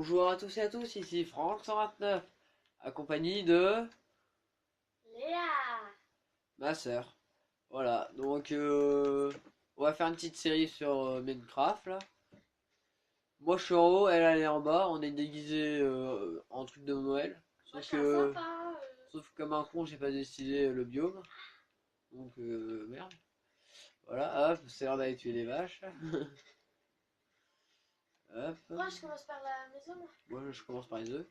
Bonjour à tous et à tous, ici Franck 129, accompagné de Léa. ma sœur. Voilà, donc on va faire une petite série sur Minecraft là. Moi je suis en haut, elle est en bas, on est déguisé en truc de Noël. Moi, Sauf je suis un que, sympa. sauf que comme un con, j'ai pas décidé le biome. Donc merde. Voilà, hop, c'est l'heure d'aller tuer les vaches. Hop, Pourquoi je commence par la maison? moi je commence par les œufs.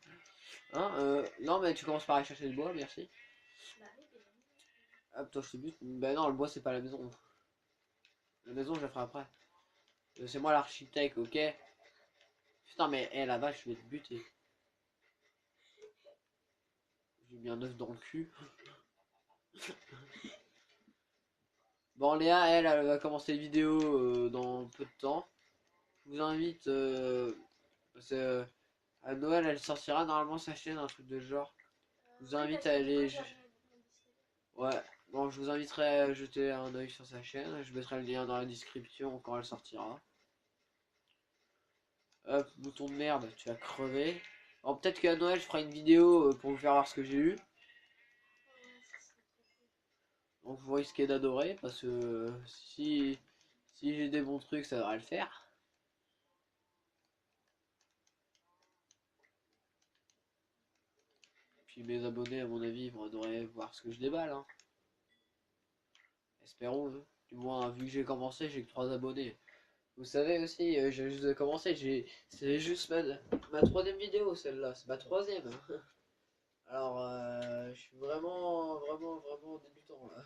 Hein, non mais tu commences par aller chercher le bois, merci. Bah oui, mais non. Hop, toi je te bute. Ben non, le bois c'est pas la maison. La maison je la ferai après. C'est moi l'architecte, ok? Putain, mais la vache, je vais te buter. J'ai mis un œuf dans le cul. Bon, Léa, elle va commencer les vidéos dans peu de temps. Je vous invite, parce que à Noël, elle sortira normalement sa chaîne, un truc de ce genre. Je vous Oui, invite parce à que du coup, aller. j'ai mon Discord. Ouais, bon, je vous inviterai à jeter un oeil sur sa chaîne. Je mettrai le lien dans la description quand elle sortira. Hop, bouton de merde, tu vas crever. Alors, peut-être qu'à Noël, je ferai une vidéo pour vous faire voir ce que j'ai eu. Ouais, ça serait trop cool. Donc vous risquez d'adorer parce que si j'ai des bons trucs ça devrait le faire. Puis mes abonnés à mon avis vont adorer voir ce que je déballe. Hein. Espérons. Hein. Du moins vu que j'ai commencé j'ai que 3 abonnés. Vous savez aussi j'ai juste commencé, c'est juste ma troisième vidéo celle-là, c'est ma troisième. Hein. Alors je suis vraiment débutant là.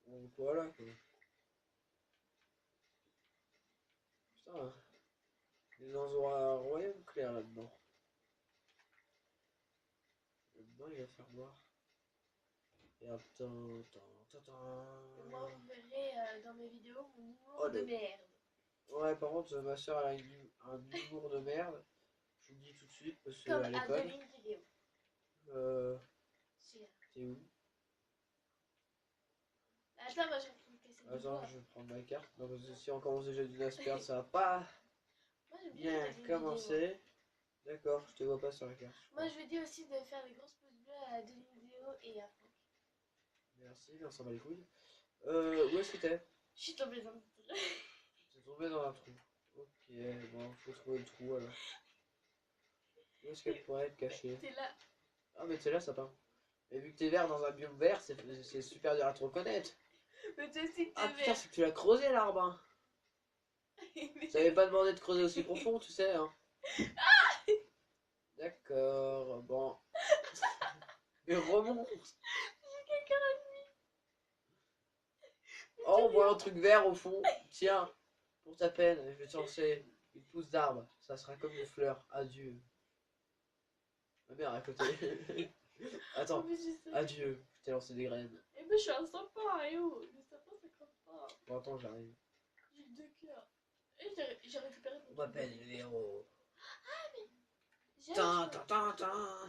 Donc voilà quoi. Putain, les gens auront un royaume clair là-dedans. Là-dedans il va faire noir. Et hop, Moi, vous verrez dans mes vidéos mon humour oh, de merde. ouais, par contre, ma soeur a un humour de merde. Je vous le dis tout de suite parce Comme qu'à l'école. Adeline vidéo. Euh, C'est là. T'es où? Attends, moi, je vais me casser du Attends, bois. je vais prendre ma carte. Non, parce que si on commence déjà d'une asperge, ça va pas Moi, j'aime bien bien Adeline vidéo. commencer. D'accord, je te vois pas sur la carte. Moi, je lui dis aussi de faire des grosses pouces bleus à Adeline vidéo et à Franck. Merci, on s'en bat les couilles. Où est-ce que t'es? Je suis tombée dans le trou. T'es tombé dans un trou. Ok, bon, faut trouver le trou alors. Où est-ce qu'elle pourrait être cachée? T'es là. Ah, mais t'es là, ça part. Mais vu que t'es vert dans un biome vert, c'est super dur à te reconnaître. Mais toi aussi, Ah t'es putain, vert. c'est que tu l'as creusé l'arbre. Hein. Ça avait pas demandé de creuser aussi profond, tu sais. Hein. D'accord, bon. Mais remonte. Oh, on voit un truc vert au fond. Tiens, pour ta peine, je vais te lancer une pousse d'arbre. Ça sera comme une fleur. Adieu. Ma mère à côté. En Attends, plus, je sais. adieu. Je t'ai lancé des graines. Et moi, je suis un sapin, et oh, le sapin, ça crame pas. Bon, attends, j'arrive. J'ai deux cœurs. Et j'ai récupéré mon On truc. m'appelle les héros. J'ai Tin, tin, tin, tin.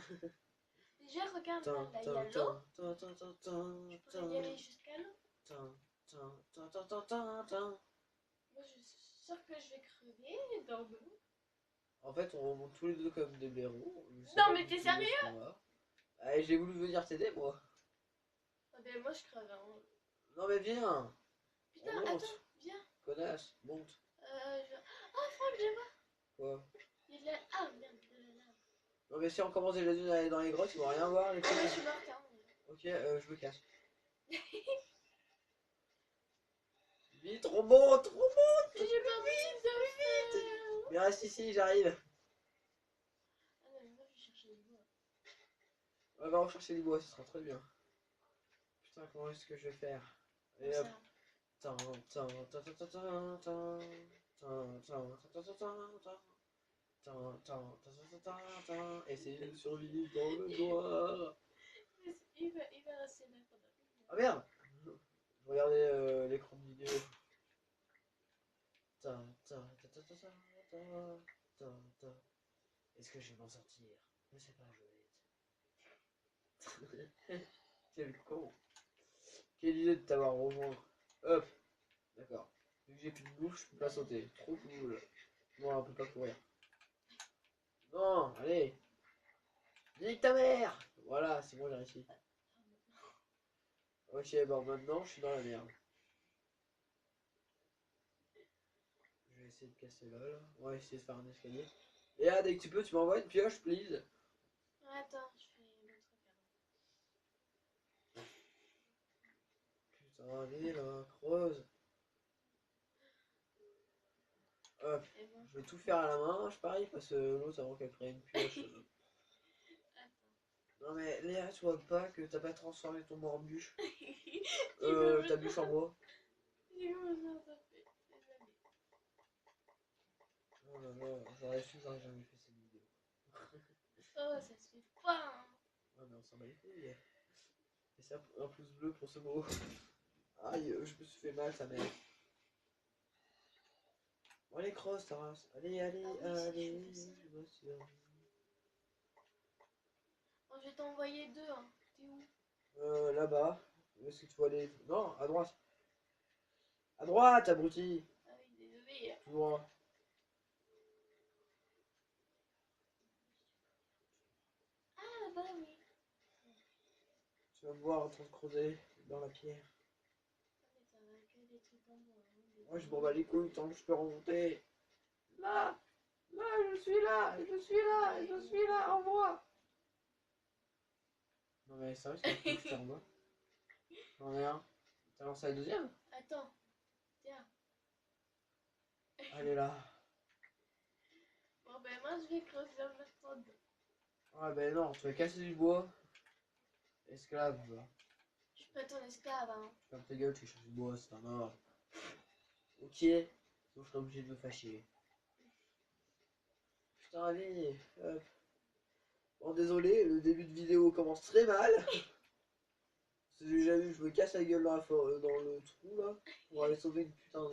Déjà, regarde, Tin, là, il y tin, a l'eau. tin, tin, tin, tin, tin, Je pourrais tin. y aller jusqu'à l'eau. Tin, tin, tin, tin, tin, tin, tin. Moi, je suis sûre que je vais crever dans l'eau. En fait, on remonte tous les deux comme des blaireaux. Je sais Non, pas mais du t'es tout où sérieux? est-ce qu'on va. Allez, j'ai voulu venir t'aider, moi. Ah ben, moi, je crève. Hein. Non, mais viens. On Putain, attends, monte. viens. Connasse, monte. Oh, Franck, je vois. Quoi? Il y a de la... Ah, merde, il y a de la lave. Non, mais si on commence déjà d'une à aller dans les grottes, ils vont rien voir, les Ah, petits. mais je suis morte, hein. Ok, je me casse. Vite, remonte, remonte. Mais j'ai peur de faire. Mais reste ici, j'arrive. Ah non, mais moi, je vais chercher le bois. On va rechercher les bois, ce sera très bien. Putain, comment est-ce que je vais faire? Comme Et hop. ça. Tin, tin, tin, tin, tin, tin, tin. Tin, tin, tin, tin, tin, tin. Tin, tin, tin, tin, tin, tin. Essayez de survivre dans le noir. Il va rester là pendant une Ah heure. merde! Je regardais l'écran de vidéo. Ta, ta, ta, ta, ta, ta, ta, ta, ta. Est-ce que je vais m'en sortir? Je sais pas, Joël. Quel con. Quelle idée de t'avoir rejoint. Hop, d'accord. Vu que j'ai plus de bouffe, je peux pas sauter. Trop cool. Non, on peut pas courir. Non, allez. Nique ta mère. Voilà, c'est bon, j'ai réussi. Ok, bon, maintenant, je suis dans la merde. Je vais essayer de casser là, là. On va essayer de faire un escalier. Et là, dès que tu peux, tu m'envoies une pioche, please. Attends, je fais le truc avant. Putain, allez là, creuse. Hop, C'est bon. je vais tout faire à la main, je parie, parce que l'autre, avant qu'elle crée une pioche. Attends. Non mais Léa, tu vois pas que t'as pas transformé ton bois en bûche. Tu veux Ta bûche en bois. J'ai besoin ça fait des années. Oh là là, j'aurais su, j'aurais jamais fait cette vidéo. Oh, ça se fait pas, hein. Ouais, mais on s'en bat les couilles. Et c'est un pouce bleu pour ce mot. Aïe, je me suis fait mal, sa mère. Bon, allez, cross, ta race. Allez, allez, Ah oui, si, allez. je fais ça. Je me suis... Oh, je vais t'envoyer deux, hein. T'es où? Là-bas. Est-ce que tu vois les... Non, à droite. À droite, abruti. Ah oui, désolé. Tout droit. Ah bah oui. Tu vas me voir en train de creuser dans la pierre. Ah mais ça va que des trucs en bois, hein, des Moi, je trucs m'en en bats bois. les couilles tant que je peux remonter. Là, là, je suis là, je suis là, je suis là, en moi. Non mais sérieux, c'est pas que j'étais en bas. J'en ai un. T'as lancé la deuxième? Attends, tiens. Elle est là. Bon ben moi je vais creuser en méthode. Ah ben non, tu vas casser du bois. Esclave, va. Je suis pas ton esclave, hein. Ferme ta gueule, tu cherches du bois, c'est un ordre. Ok, donc je serai obligé de me fâcher. Putain, allez, hop. Bon, désolé, le début de vidéo commence très mal. Parce que j'ai déjà vu, je me casse la gueule dans, dans le trou là. Pour aller sauver une putain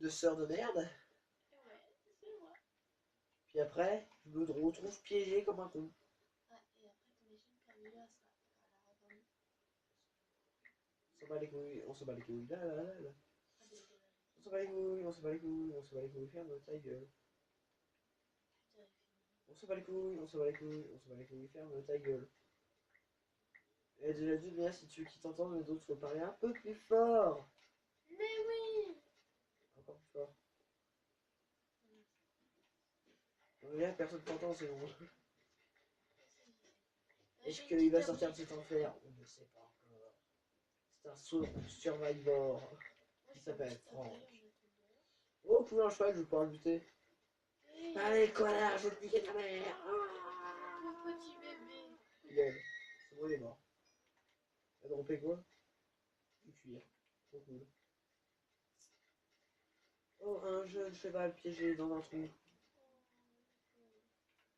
de sœur de merde. Ouais, c'est moi. Puis après, je me retrouve piégé comme un con. Ah, et après ton échelle Camilla sera à la revente. On s'en bat les couilles, on s'en bat les couilles, là là là là. Ah désolé. On s'en bat les couilles, on s'en bat les couilles, on s'en bat les couilles, ferme ta gueule. Putain, On s'en bat les couilles, on s'en bat les couilles, on s'en bat les couilles, ferme ta gueule. Et déjà dit, mais si tu veux qu'ils t'entendent, les autres faut parler un peu plus fort. mais oui. Encore plus fort. Regarde, personne t'entend, c'est bon. Est-ce J'ai une qu'il va petite sortir de cet enfer? On ne sait pas encore. C'est un survivor qui s'appelle Franck. Oh, couler un cheval, je vais pouvoir le buter. Allez, connard, je vais te piquer ta mère. Mon petit bébé. Gueule. C'est bon, il est mort. Il a droppé quoi? Du cuir. Trop cool. Oh, un jeune cheval piégé dans un trou.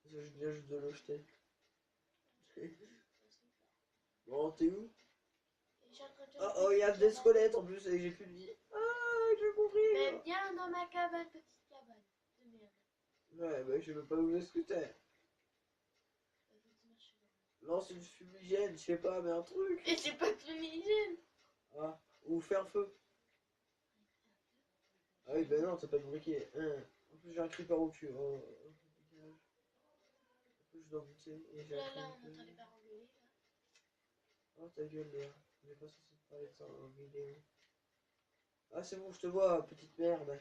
Je viens juste de le jeter. Bon, t'es où? Oh, oh, il y a des squelettes en plus et j'ai plus de vie. Ah, je vais Mais mourir. viens dans ma cabane, petite cabane de merde. Ouais, bah je sais même pas où est-ce que t'es. Faut te marcher dans Lance une fumigène, je sais pas, mais un truc. le- Et j'ai pas de fumigène. Ah, ou fais un feu. Ah oui, bah non, t'as pas de briquet. Hein. En plus, j'ai un creeper au cul. Oh, dégage. En plus, je dois monter et j'ai un Là, là, on creeper. entend les parents gueuler, là. Oh, ta gueule, Léa. On est pas censé te parler de ça en vidéo. Ah, c'est bon, je te vois, petite merde. Je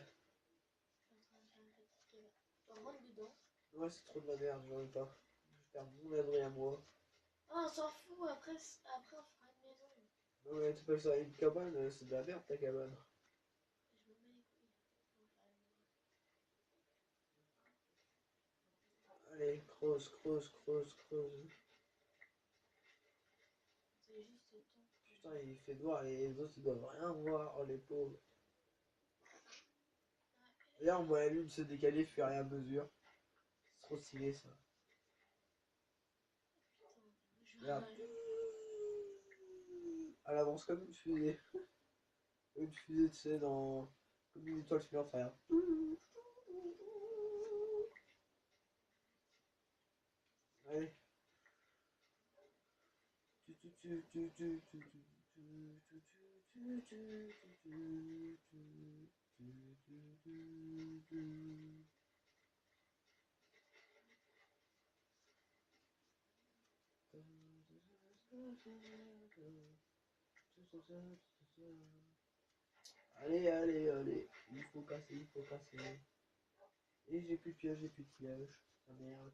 suis en train de faire une petite cabane. On rentre dedans. Ouais, c'est trop de la merde, j'en ai pas. Je vais faire mon abri à moi. Oh, on s'en fout, après, après on fera une maison. Non, mais t'appelles ça une cabane, c'est de la merde ta cabane. Je m'en bats les couilles. On va faire une maison. Allez, creuse, creuse, creuse, creuse. C'est juste le temps. Putain, il fait noir et les autres ils doivent rien voir, oh les pauvres. D'ailleurs, on voit la lune se décaler au fur et à mesure. C'est trop stylé ça. Putain, je Regarde. vais Elle avance comme une fusée. Une fusée, tu sais, dans. Comme une étoile filante, regarde. Allez. Allez, allez, allez. Il faut casser, il faut casser. Et j'ai plus de pioche, j'ai plus de pioche. Ah merde.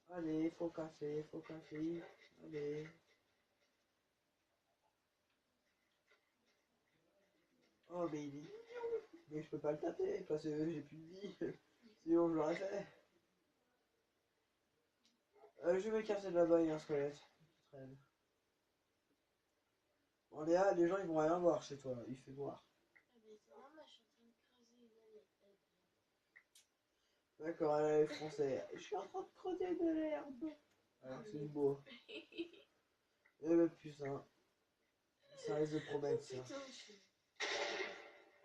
Allez, il faut casser, il faut casser. Allez. Oh, mais il est mignon. Mais je peux pas le taper parce que j'ai plus de vie. Sinon, je l'aurais fait. Je vais m'écarter de là-bas, il y a un squelette qui traîne. Bon, Léa, les gens ils vont rien voir chez toi, il fait noir. Ah, mais c'est normal, je suis en train de creuser une allée. D'accord, elle est français. Je suis en train de creuser de l'herbe. Alors c'est du beau. Eh ben putain, ça risque de promettre ça. Putain, je suis.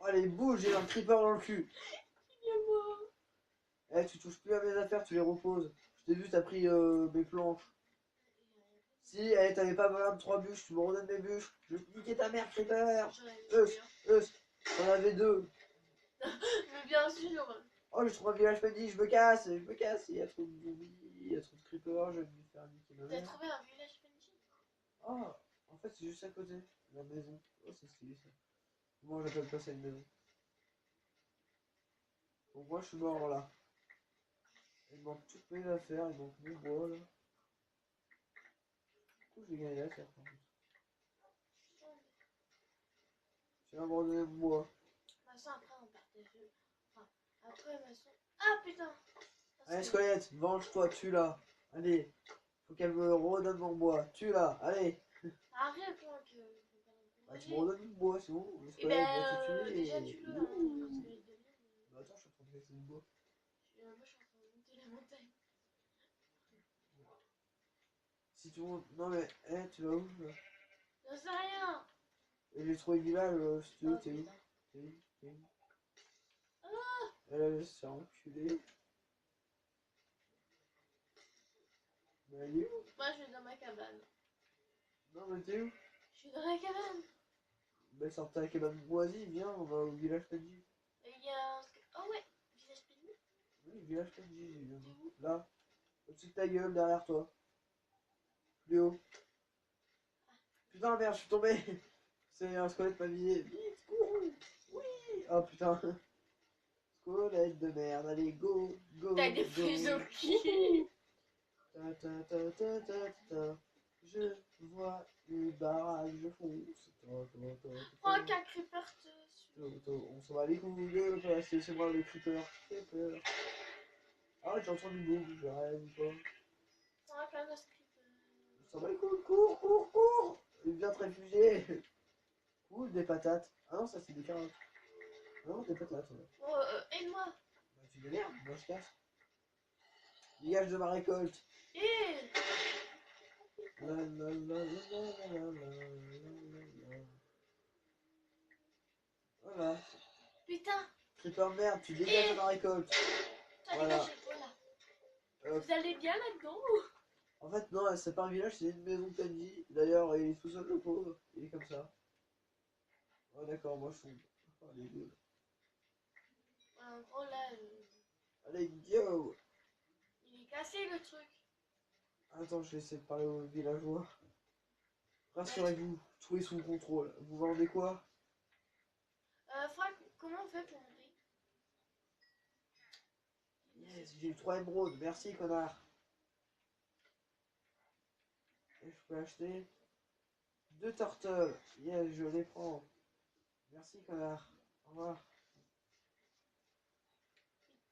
Allez, bouge, j'ai un creeper dans le cul. Viens-moi. Eh, tu touches plus à mes affaires, tu les reposes. Je t'ai vu, t'as pris mes planches. Si, eh, t'avais pas 23 bûches, tu me redonnes mes bûches. Je vais te niquer ta mère, creeper. T'en avais 2. Mais bien sûr. Oh, je trouve un village petit, je me casse, je me casse. Il y a trop de zombies, il y a trop de creepers, je vais me faire niquer ma T'as mère. trouvé un village Penji? Oh, en fait, c'est juste à côté, la maison. Oh, c'est stylé ça. Moi, j'appelle pas ça une maison. Donc, moi, je suis mort là. Il manque toutes mes affaires, il manque mon bois là. Du coup, j'ai gagné l'affaire par contre. J'ai abandonné mon bois. Maçon, après, on partage. Enfin, après, maçon. Ah putain! Allez, Squelette, venge-toi, tue-la. Allez, faut qu'elle me redonne mon bois. Tue-la, allez. Arrête, moi, que. Bah, tu me redonnes mon bois, c'est bon. Le Et Squelette va te ben, tuer. déjà, tu le. Hein, squelette de merde. Bah, attends, je suis en train de casser le bois. Moi, je suis en train de monter la montagne. Si tu montes. Non, mais, eh, tu vas où là? J'en sais rien! Et j'ai trouvé le village, si tu veux, Oh t'es où? putain. T'es où? T'es où? Ah! Elle allait se faire enculer. Mais elle est où? Moi, je suis dans ma cabane. Non, mais t'es où? Je suis dans la cabane. Bah, sors ta cabane moisie, viens, on va au village Penji. Et il y a. Oh ouais! Village Penji? Oui, village Penji, viens. T'es où? Là, au-dessus de ta gueule, derrière toi. Plus haut. Putain, merde, je suis tombé. C'est un squelette pas visé. Vite, cours. Oui. Oh putain. Squelette de merde, allez, go, go, T'as des go. fuseaux au cul! Ta ta ta ta ta ta. Je vois une baraque, je fonce. Oh, qu'un creeper te suit. On s'en va les couilles de passer, c'est moi le creeper qui fait peur. Ah, j'ai entendu du boum, je rêve ou pas. Oh, qu'un autre creeper. On s'en va les couilles, cours, cours, cours. Il vient te réfugier. Ouh, des patates. Ah non, ça c'est des carottes. Ah non, des patates. Ouais. Oh, aide-moi! Bah, tu démerdes, moi je casse. Dégage de ma récolte. Eh! La la la la la la la la. Voilà. Putain! Creeper merde, tu dégages de ma récolte. T'as Voilà. dégagé, voilà. Euh, Vous allez bien là-dedans? En fait, non, c'est pas un village, c'est une maison de PNJ. D'ailleurs, il est tout seul le pauvre. Il est comme ça. Ouais, d'accord, moi je suis. Oh, les deux. En gros, là, Allez, go! il est cassé le truc. Attends, je vais essayer de parler aux villageois. Rassurez-vous, tout est sous contrôle. Vous vendez quoi? Franck, comment on fait pour monter? Yes, j'ai eu 3 émeraudes. Merci, connard. Et je peux acheter 2 turtles. Yes, je les prends. Merci, connard. Au revoir.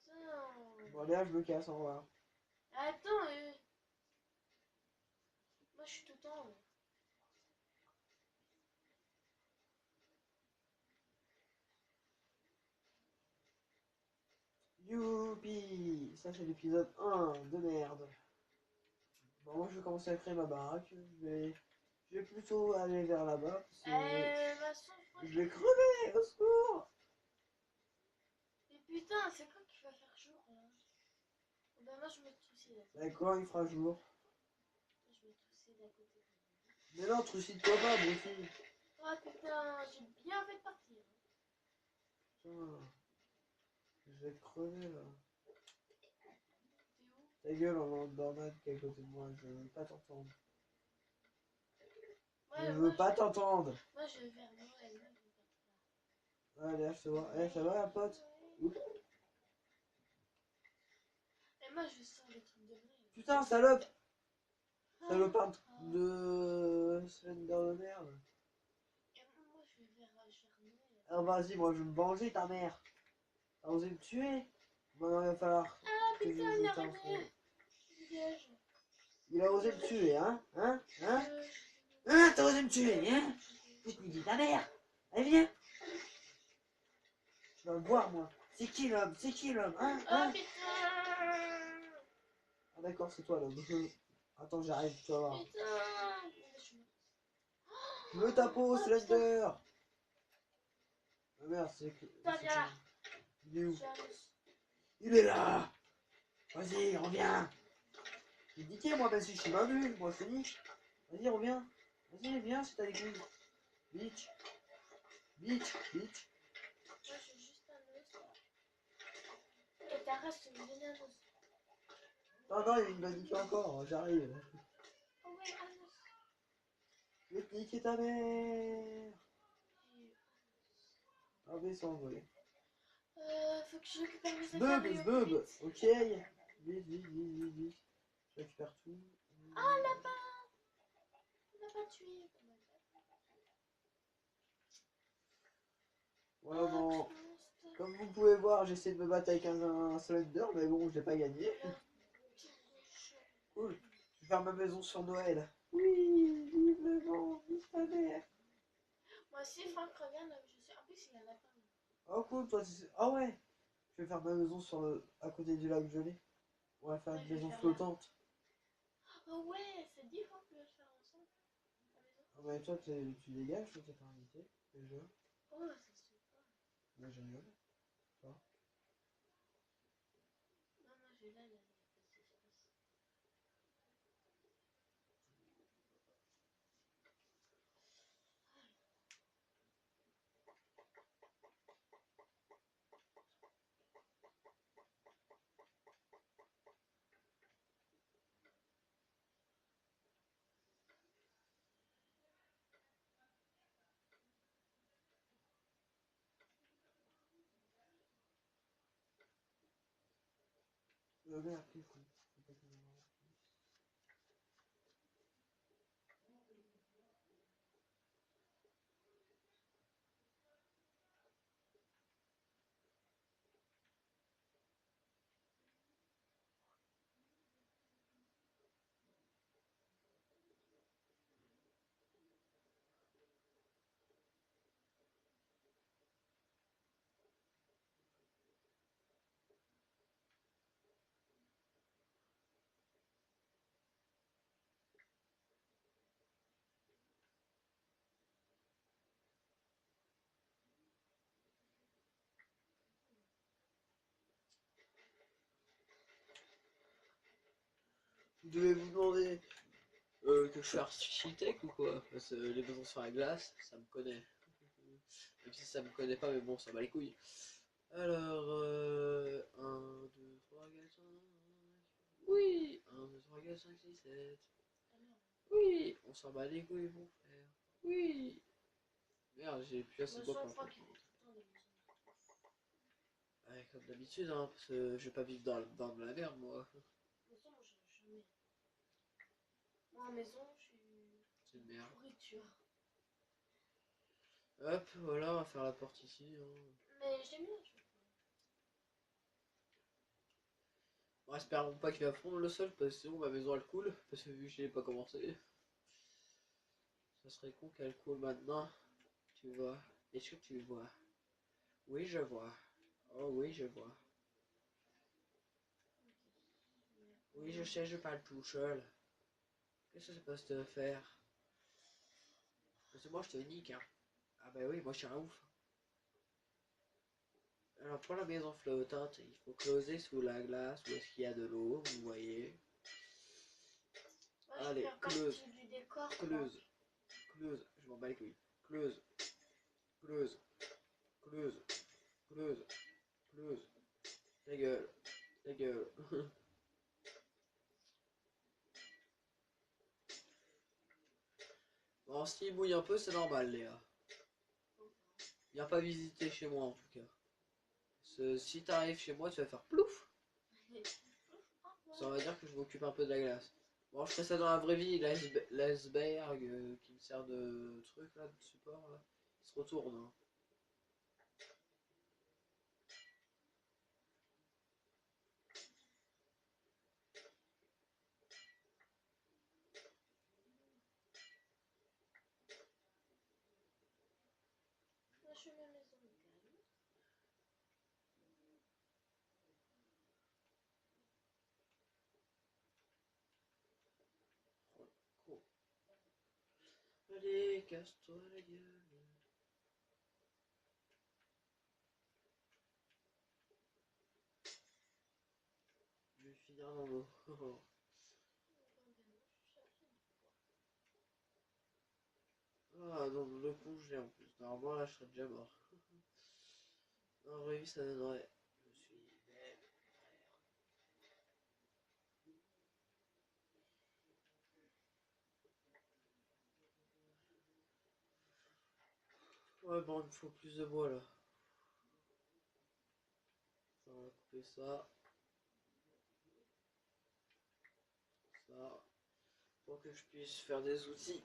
Putain. Bon, allez, là, je me casse. Au revoir. Attends, moi je suis tout en haut. Youpi! Ça, c'est l'épisode 1 de merde. Bon, moi, je vais commencer à créer ma baraque. Je vais plutôt aller vers là-bas. Parce que Maçon, Franck. je vais crever, au secours! Mais putain, c'est quand qu'il va faire jour là? Oh, bah, moi je me troussais là. D'accord, il fera jour. Je me troussais d'à côté. Mais non, trucide-toi pas, Brucie. Oh putain, j'ai bien fait de partir. Putain, je vais crever là. T'es où? Ta gueule en landornade qui est à côté de moi, je veux pas t'entendre. Je Ouais, veux pas t'entendre. moi je vais vers Noël. Là, je vais vers Allez, je te vois. Eh, ça va, la pote? Oups. Et moi je sors les trucs de Noël. Putain, salope! Ah, Salopard ah. de Slender de merde. Et moi je vais vers Noël. Alors vas-y, moi je vais me venger ta mère. T'as osé me tuer? Maintenant il va falloir Ah que je putain, joue l'araignée. t'enfer. Piège. Il a osé me tuer, hein? Hein? Hein? Euh, Hein? T'as osé me tuer, hein? Je te dis ta mère. Allez, viens. Je vais le voir, moi. C'est qui l'homme? C'est qui l'homme? Hein? Ah Hein? putain. Ah d'accord, c'est toi l'homme. Attends, j'arrive, tu vas voir. Putain. Le tapeau, Oh, Slender. Ah merde, c'est que... Putain, viens là. Il est où? J'arrive. Il est là. Vas-y, reviens. J'ai dit tiens, moi, ben si je suis vendu, moi je te dis. Vas-y, reviens. Vas-y, viens si t'as des couilles. Bitch. Bitch. Bitch. Moi je suis juste un os. Et ta race, c'est une vénéneuse. Non, non, il m'a niqué encore, j'arrive. Oh ouais, un os. Je vais te niquer ta mère. Ah, mais sans envoler. Faut que je récupère mes affaires. Bub, mais au plus bub. vite. Ok. Vite, vite, vite, vite, vite. Je récupère tout. Ah, lapin. On n'a pas tué. Voilà, Ah, bon. triste. Comme vous pouvez voir, j'essaie de me battre avec un Slender, mais bon, je l'ai pas gagné. Cool. Je vais faire ma maison sur Noël. Oui, vive le vent, vive ta mère. Moi aussi, Franck, regarde, je suis. En plus, il y a un lapin. Oh cool, toi tu sais. Ah ouais. Je vais faire ma maison sur le... à côté du lac gelé. On va faire Ouais, une je vais maison faire là. flottante. Oh ouais, c'est 10 fois qu'on peut le faire ensemble. La maison. Ah bah toi tu dégages, toi t'es pas invité. Déjà. Oh, ça se fait pas. Moi je rigole. Toi. Non, moi, j'ai là, il y a pas d'espace. Merde, quel con. Faut pas qu'il y en ait. Vous devez vous demander que je suis architecte ou quoi? Parce que les maisons sur la glace, ça me connaît. Même si ça me connaît pas, mais bon, ça bat les couilles. Alors, 1, 2, 3, 4, 5. Oui! 1, 2, 3, 4, 5, 6, 7. Oui! On s'en bat les couilles, mon frère. Oui! Merde, j'ai plus assez de bois pour la faire. Ouais, comme d'habitude, hein, parce que je vais pas vivre dans la merde, moi. Moi, en maison, je suis C'est une merde. pourriture. Hop, voilà, on va faire la porte ici. Hein. Mais j'aime bien. Bon, espérons pas qu'il va fondre le sol, parce que sinon ma maison elle coule, parce que vu que je l'ai pas commencé. Ça serait con qu'elle coule maintenant. Tu vois? Est-ce que tu vois? Oui, je vois. Oh oui, je vois. Oui, je sais, je parle tout seul. Qu'est-ce que c'est supposé te faire? Parce que moi je te nique, hein. Ah bah oui, moi je suis un ouf. Alors pour la maison flottante, il faut closer sous la glace où est-ce qu'il y a de l'eau, vous voyez. Moi, Allez, je fais close, partie du décor. close, close, je m'en bats les couilles. Close, close, close, close, close. Ta gueule, ta gueule. Alors, s'il bouille un peu, c'est normal, Léa. Viens pas visiter chez moi, en tout cas. Si t'arrives chez moi, tu vas faire plouf. Ça va dire que je m'occupe un peu de la glace. Bon, je fais ça dans la vraie vie, l'iceberg qui me sert de truc, là, de support, là. Il se retourne, hein. Moi, je suis à ma maison, calme. Cool. Allez, casse-toi la gueule. Je vais finir dans l'eau. Ah, donc le congé en plus. Normalement, là, je serais déjà mort. En vrai, vie, ça donnerait. Je suis bête. Ouais, bon, il me faut plus de bois là. On va couper ça. Ça. Pour que je puisse faire des outils.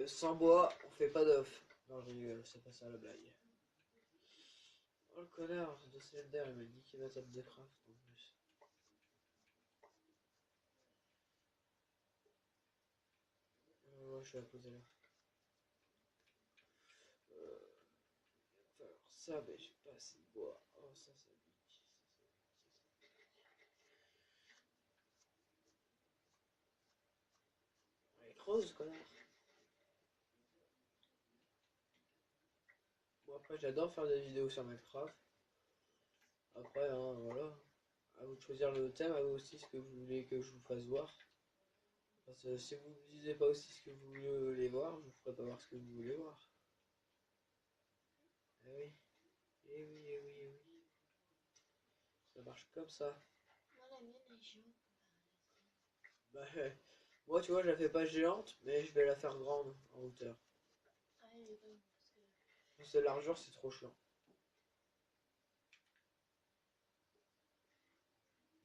Sans bois, on fait pas d'œuf. Non, je rigole, c'est pas ça la blague. Oh le connard de Zelda, il m'a dit qu'il va taper de craft en plus. Ouais, je vais la poser là. Alors ça, mais j'ai pas assez de bois. Oh, ça pique. Ouais, creuse, connard. Bon, après, j'adore faire des vidéos sur Minecraft. Après, hein, voilà. À vous de choisir le thème, à vous aussi ce que vous voulez que je vous fasse voir. Parce que si vous ne disiez pas aussi ce que vous voulez voir, je vous ferai pas voir ce que vous voulez voir. Eh oui. Eh oui, eh oui, eh oui. Ça marche comme ça. Moi, la mienne est géante. Bah, moi, tu vois, je la fais pas géante, mais je vais la faire grande en hauteur. Ah, elle est bonne parce que. Parce que la largeur, c'est trop chiant.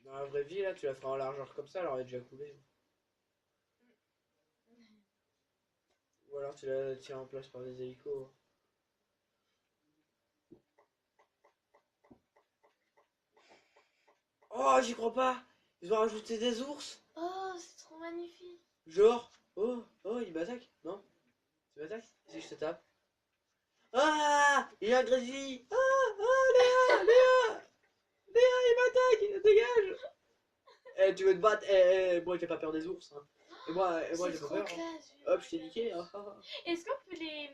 Dans la vraie vie, là, tu la feras en largeur comme ça, elle aurait déjà coulé. Ou alors tu la tiens en place par des hélicos. Oh, j'y crois pas! Ils ont rajouté des ours! Oh, c'est trop magnifique! Genre, oh, il m'attaque? Non? Tu m'attaques? Si je te tape. Ah! Il y a un grizzly! Léa! Léa, il m'attaque! Dégage! Eh, tu veux te battre? Moi j'ai pas peur des ours, hein. Et moi C'est j'ai pas trop peur, hein. classe! Hop, je t'ai niqué, hein. Est-ce qu'on peut les.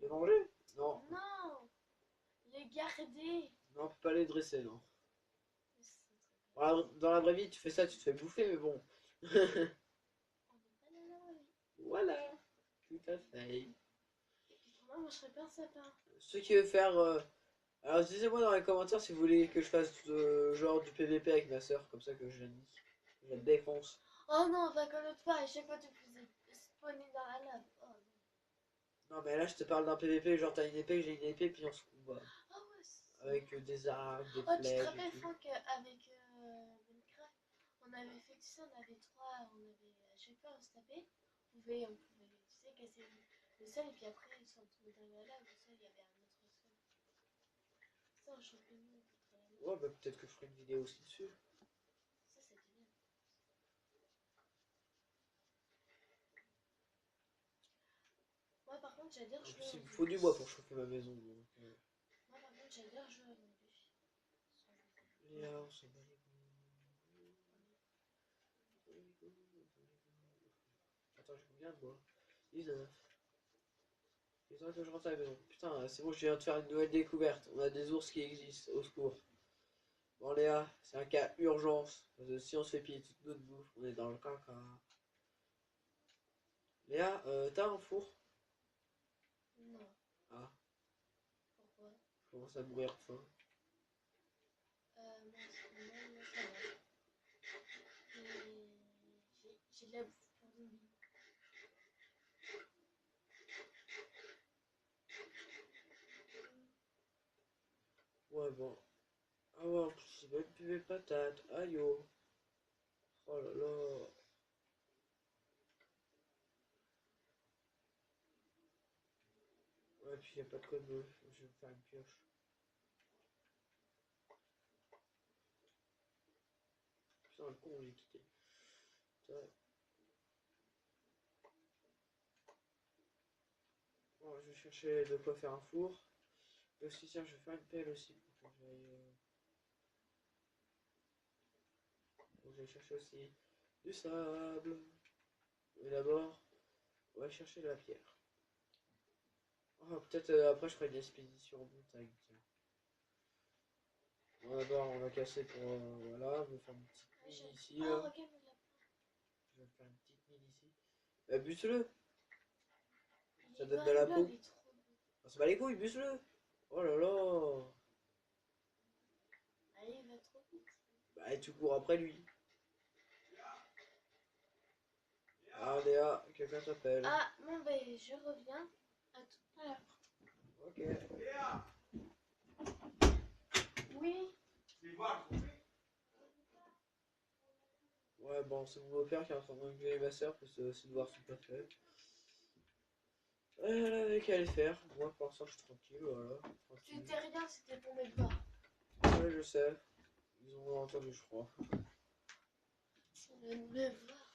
Les manger? Non. Non! Les garder! Non, on peut pas les dresser, non. Mais c'est très bien. Voilà, dans la vraie vie, tu fais ça, tu te fais bouffer, mais bon. On n'est pas dans la vraie vie. Voilà, tout à fait. Et puis pour moi, je serais pas un sapin. Ceux qui veulent faire. Alors, disez-moi dans les commentaires si vous voulez que je fasse genre du PVP avec ma soeur, comme ça que je la nique. Je la défonce. Oh non, pas comme l'autre fois, à chaque fois tu faisais spawner dans la lave. Oh non. Non, mais là, je te parle d'un PVP, genre t'as une épée, j'ai une épée, puis on se combat. Ah ouais, c'est. Avec des arcs, des Oh, tu te flèches rappelles, et tout. Franck, avec Minecraft, on avait fait, tu sais, on avait trois, on avait, à chaque fois on se tapait, on pouvait, tu sais, casser le sol, et puis après, si on tombait dans la lave, le sol, il y avait un autre sol. Ça, un champignon contre la lave. Ouais, bah peut-être que je ferai une vidéo aussi dessus. Ça, c'était bien. Moi, par contre, j'adore En jouer plus, aux il me faut du bois pour chauffer ma maison. Donc, Moi, par contre, j'adore jouer aux zombies. Léa, on s'en bat les couilles. Attends, j'ai combien de bois? 19. Il faudrait que je rentre à la maison. Putain, c'est bon, je viens de faire une nouvelle découverte. On a des ours qui existent, au secours. Bon, Léa, c'est un cas urgence. Parce que si on se fait piller toute notre bouffe, on est dans le caca. Léa, t'as un four? Non. Ah, Pourquoi? je commence à mourir de faim. Moi, ça va. J'ai de la bouffe pour zombies. Ouais, bon. Ah ouais, en plus, j'ai même plus mes patates. Aïe oh. Oh là là. Ouais, puis y a pas de code bleu. Je vais me faire une pioche. Putain, le con, j'ai quitté. Putain. Bon, je vais chercher de quoi faire un four. Et aussi, tiens, je vais faire une pelle aussi pour que j'aille. Bon, je vais chercher aussi du sable. Mais d'abord, on va chercher de la pierre. Oh, peut-être après, je ferai une expédition en montagne. Tiens. Bon, d'abord, on va casser pour. Voilà, me faire une petite Ah, mine ici. oh, Là. regarde mon lapin. Je vais me faire une petite mine ici. Bah, bute-le. Il Ça est donne de la noir et blanc, peau. il est trop beau. On se bat les couilles, bute-le. Oh là là. Allez, il va trop vite. Bah, et tu cours après lui. Ah, Léa, quelqu'un t'appelle. Ah, bon, ben, je reviens. À tout à l'heure. Ok. Oui. Ouais, bon, c'est mon beau-père qui est en train d'engueuler ma soeur parce que ses devoirs sont pas faits. Elle avait qu'à les faire. Moi, pour l'instant, je suis tranquille, voilà. Tranquille. C'était rien, c'était pour mes devoirs. Ouais, je sais. Ils ont entendu, je crois. Mes devoirs.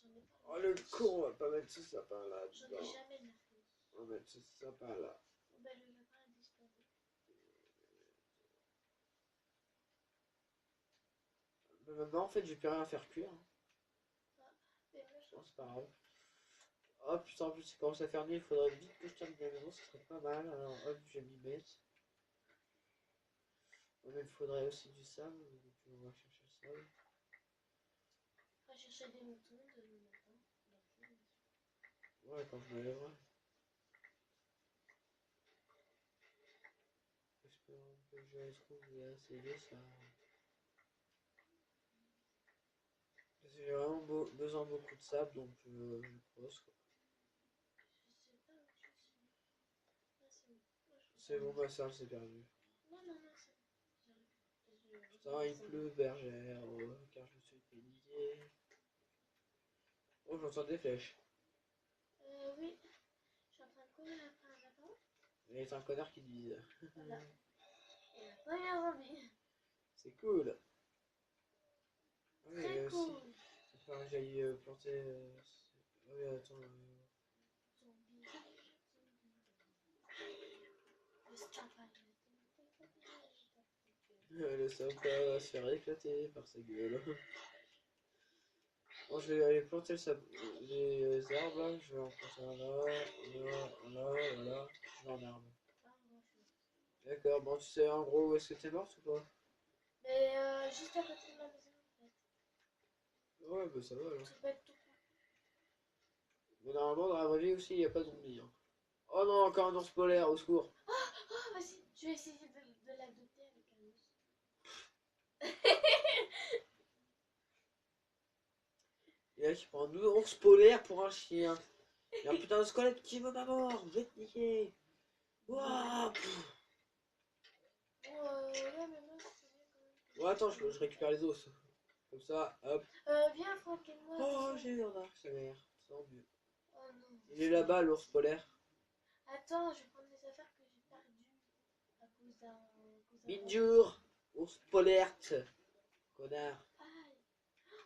J'en ai pas. Oh, le con, on va pas mettre ce sapin là. J'en ai dedans. jamais mercredi. On va mettre ce sapin là. Bon, ben, le lapin a disparu. Mais maintenant, en fait, j'ai plus rien à faire cuire. Ah, mais moi, Bon, c'est pas grave. Oh putain, en plus, ça commence à faire nuit. Il faudrait vite que je termine la maison, ce serait pas mal. Alors, hop, je vais m'y mettre. Ouais, mais il faudrait aussi du sable. Donc, on va chercher le sable. on va chercher des moutons demain matin. Ouais, quand je me lèverai. Espérons que je trouve assez de ça. Parce que j'ai vraiment besoin de beaucoup de sable, donc je creuse quoi. Je sais pas où je suis. Ah, c'est bon. Moi, je C'est vois bon, pas. ma sable c'est perdu. Non, non, non, c'est bon. J'arrive. Putain, il pleut, bergère, car je suis pénifié. Oh, j'entends des flèches. Oui. Je suis en train de courir après un lapin. Il y a un connard qui divise. Voilà. Et la première zombie. C'est cool. Ah oui, Très aussi. cool. Il faut que j'aille planter. Ah oui, attends. Zombie. Le sapin. Le sapin va se faire éclater par sa gueule. Bon, je vais aller planter les arbres là. Je vais en planter un là, voilà. Je vais en arbre. Ah, moi, je suis. D'accord, bon, tu sais en gros où est-ce que t'es morte ou pas? Mais juste à côté de la maison, en fait. Ouais, bah ça va alors. Ça peut être tout. Mais normalement, dans la vraie vie aussi, il n'y a pas de zombies. Hein. Oh non, encore un ours polaire, au secours. Oh, vas-y. Je vais essayer de l'adopter avec un ours. Et là, qui prend un ours polaire pour un chien. Il y a un putain de squelette qui veut ma mort. Je vais te niquer. Wouah. Bon, ouais, mais moi, c'est bien quand même. Bon, attends, je récupère les os. Comme ça, hop. Viens, Franck et moi. Oh, descends. j'ai eu un arc, ça l'air. Tant mieux. Oh non. Il est là-bas, l'ours polaire. Attends, je vais prendre les affaires que j'ai perdues à cause d'un. Bonjour, ours polaire. Connard. Aïe.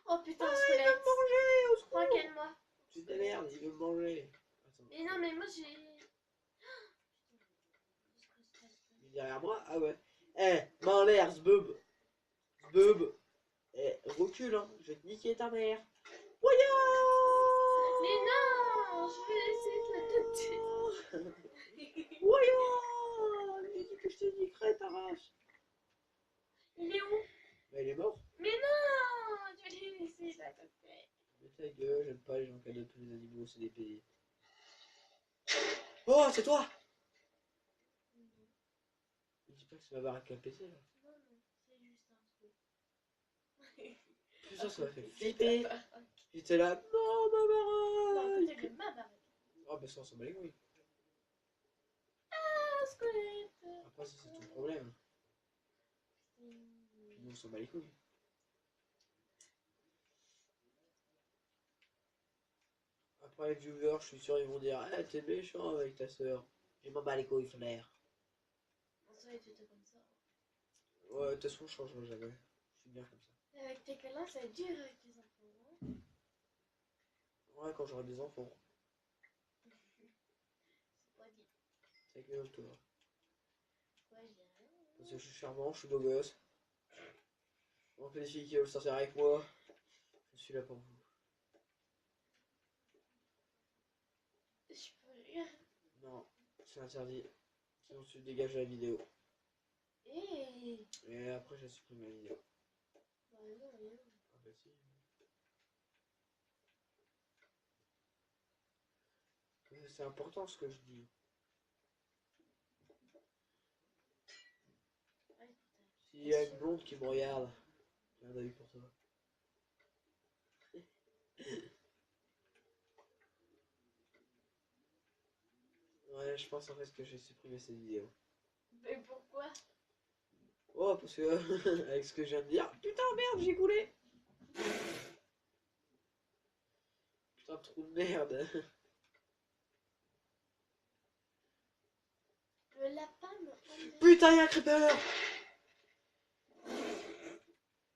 Oh putain, Ah, il squelette. veut me manger, au secours. Franck et moi. Tu t'énerves, il veut me manger. Attends. Mais non, mais moi j'ai. Il est derrière moi? Ah ouais. Eh, main en l'air, zbeub. Zbeub. Eh, recule, hein. Je vais te niquer ta mère. Voyons. Mais non, je vais essayer de l'adopter. Voyons. J'ai dit que je te niquerais ta race. Il est où? Bah, il est mort. Mais non, je vais essayer de l'adopter. Mais ta gueule, j'aime pas les gens qui adoptent les animaux, c'est des pays. Oh, c'est toi. Non, Je dis pas que c'est ma baraque qui a pété là. non, c'est juste un trou. Putain, ça m'a fait flipper. J'étais là, non, ma Non, baraque. c'est ma baraque. Oh, bah ça, on s'en bat les couilles. Ah, squelette. Après, ça, c'est ton problème. Puis nous on s'en bat les couilles. Après les viewers, je suis sûr ils vont dire ah t'es méchant avec ta soeur. Je m'en bats les couilles frère. En soi, tu étais comme ça. Ouais, de toute façon je changerai jamais. Je suis bien comme ça. Et avec tes câlins, ça va être dur avec les enfants. Hein. Ouais, quand j'aurai des enfants. C'est pas dit. C'est que toi. Quoi, je dis rien. Parce que je suis charmant, je suis beau gosse. Donc les filles qui veulent sortir avec moi, je suis là pour vous. Je peux rire. Non, c'est interdit. Sinon tu dégages la vidéo. Et Et après je supprime la vidéo. bah non, rien. Ah bah si. C'est important ce que je dis. Ouais, putain. S'il y a une blonde qui me regarde, j'ai un avis pour toi. Ouais, je pense en fait que j'ai supprimé cette vidéo. Mais pourquoi? Oh, parce que avec ce que je viens de dire, putain merde, j'ai coulé. Putain, trou de merde. Le lapin me embête. Putain, y'a un creeper.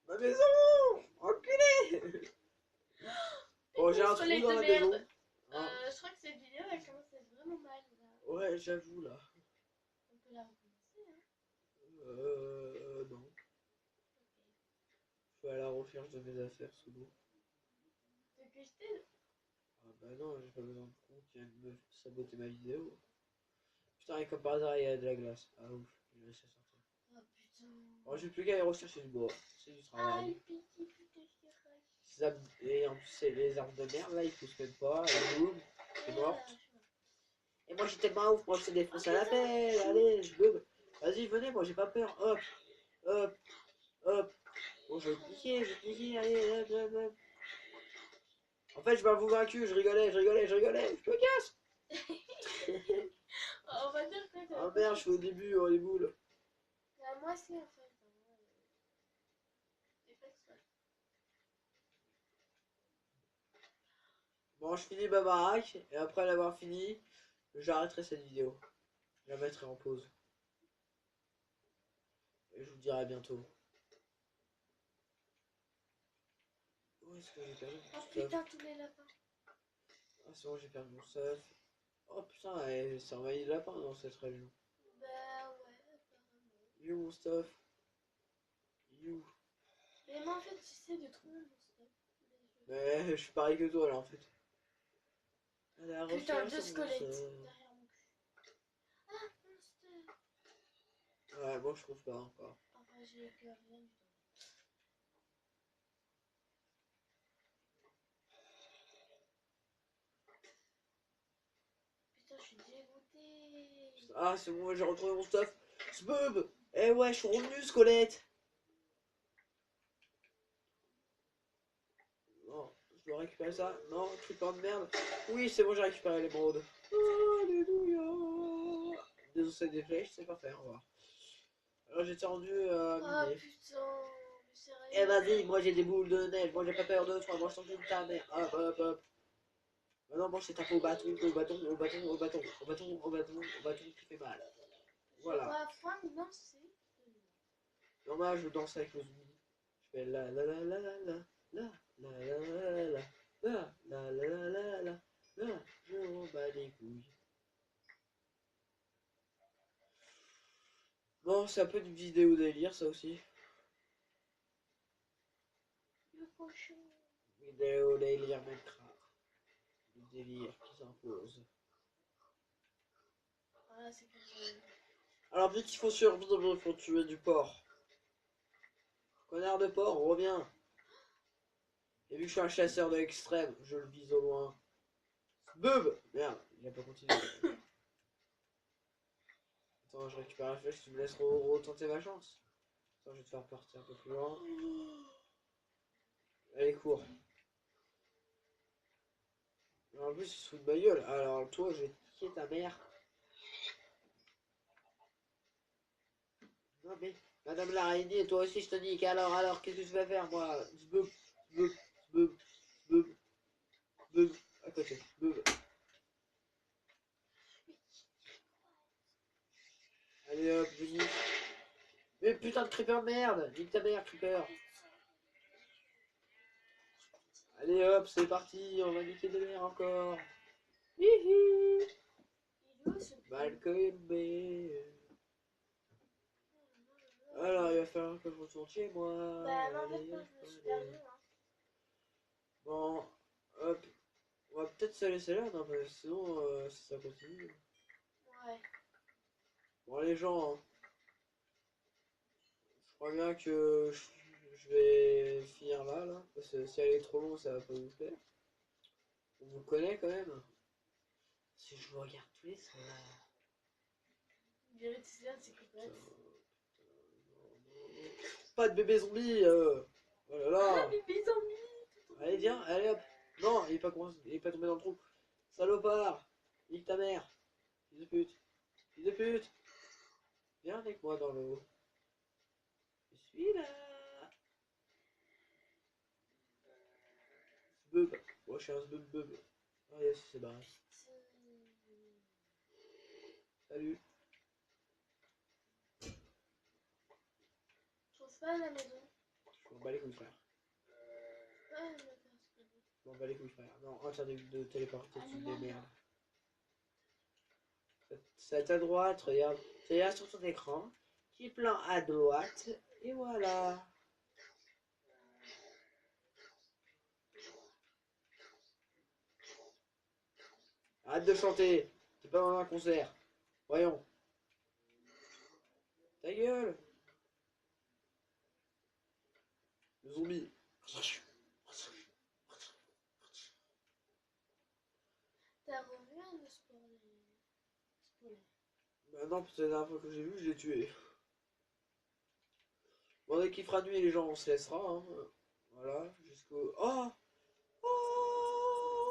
Ma maison. Enculé. Oh, j'ai un trou Soleil dans de la merde. maison. Hein. Je crois que cette vidéo elle commence à être vraiment mal là. Ouais, j'avoue là. On peut la recommencer hein. Non. Ok. Je suis à la recherche de mes affaires sous l'eau. Tu veux que je t'aide? Ah bah non, j'ai pas besoin de con qui vient de me saboter ma vidéo. Putain, et comme par hasard, il y a de la glace. Ah ouf, j'ai réussi à sortir. Oh putain. Oh, j'ai plus qu'à aller rechercher du bois. C'est du Ah, travail. le petit putain qui rage. Et en plus, c'est les arbres de merde là, ils poussent même pas. Et boum, c'est mort. Et moi j'étais tellement ouf, moi je te défonce à la pelle. Allez, boum. Vas-y, venez, moi j'ai pas peur. Hop, hop, hop. Bon, je vais cliquer, allez, hop, hop, hop. En fait, je m'avoue vaincu, je rigolais, je me casse. On va dire que Ah merde, je suis au début, oh les boules. moi aussi en fait. C'est pas exprès. Bon, je finis ma baraque, et après l'avoir fini, j'arrêterai cette vidéo. Je la mettrai en pause. Et je vous dirai à bientôt. Où est-ce que j'ai perdu Oh mon stuff? putain, tous les lapins. Ah, c'est bon, j'ai perdu mon stuff. Oh putain, ça envahit le lapin dans cette région. Bah ouais, apparemment. You mon stuff. You. Mais moi en fait, j'essaie de trouver mon stuff. Mais je suis pareil que toi là en fait. À la Putain, recherche deux de mon squelettes stuff. derrière mon cul. Ah, mon stuff. Ouais, moi je trouve pas encore. Enfin, j'ai que rien du tout. Putain, je suis dégoûtée. Ah, c'est bon, j'ai retrouvé mon stuff. Sbub. Eh ouais, je suis revenu, Squelette. Non, je dois récupérer ça. Non, creeper de merde. Oui, c'est bon, j'ai récupéré l'émeraude. Alléluia. Désossé des flèches, c'est parfait, au revoir. Alors j'étais rendu Ah miner. putain, mais sérieux. Eh vas-y, moi j'ai des boules de neige, moi j'ai pas peur de toi, moi je t'en de ta mère. Hop, hop, hop. Maintenant, moi je t'ai tapé au bâton, au bâton, au bâton, au bâton, au bâton, au bâton, au bâton qui fait mal. Voilà. Je vois Franck danser. Normal, je danse avec le zombie. Je fais la la la la la la la la la la la la la la la la la, je m'en bats les couilles. Bon, c'est un peu une vidéo délire ça aussi. Le cochon. Vidéo délire Minecraft. Le délire qui s'impose. Ah, c'est comme ça. Alors, vu qu'il faut survivre, il faut tuer du porc. Connard de porc, reviens. Et vu que je suis un chasseur de l'extrême, je le vise au loin. Bub! Merde, il a pas continué. Attends, je récupère la flèche, tu me laisses retenter ma chance. Attends, je vais te faire partir un peu plus loin. Allez, cours. En plus, il se fout de ma gueule. Alors, toi, je vais te piquer ta mère. Non mais, Madame l'araignée, toi aussi je te nique. Alors, qu'est-ce que je vais faire moi? Zbeub, zbeub, zbeub, zbeub, zbeub, à côté, zbeub. Allez hop, je nique. Mais putain de creeper, merde! Nique ta mère, creeper! Allez hop, c'est parti, on va niquer des mers encore. Hihi. Il est où ce Malcolm B. Alors, il va falloir que je retourne chez moi. Bah non, en fait, Allez, moi hop, je me suis allez. perdue. Hein. Bon, hop. On va peut-être se laisser là, non, mais sinon, si ça continue. Ouais. Bon, les gens, hein, je crois bien que je vais finir là. Parce que si elle est trop longue, ça va pas vous plaire. On vous connaît quand même. Si je vous regarde tous les soirs. Vérité, c'est coupable. Pas de bébé zombie. Oh là là. Bébé zombie. Allez, viens, allez hop. Non, il est pas tombé dans le trou. Salopard. Nique ta mère. Fils de pute. Fils de pute. Viens avec moi dans l'eau. Je suis là. Zbeub. Moi, je suis un zbeub. Ah, yes, c'est barré. Salut. Je trouve pas la maison. Je m'en bats les couilles, frère. Ah, d'accord, c'est pas bon. Je m'en bats les couilles, frère. Non, interdit de téléporter, tu me démerdes. C'est à droite, regarde. C'est là sur ton écran. Petit plan à droite. Et voilà. Arrête de chanter. T'es pas dans un concert. Voyons. Ta gueule. Le zombie. T'as revu un spoiler. Bah non, parce que la dernière fois que j'ai vu, je l'ai tué. Bon, dès qu'il fera nuit, les gens, on se laissera. Hein. Voilà, jusqu'au... Oh, oh.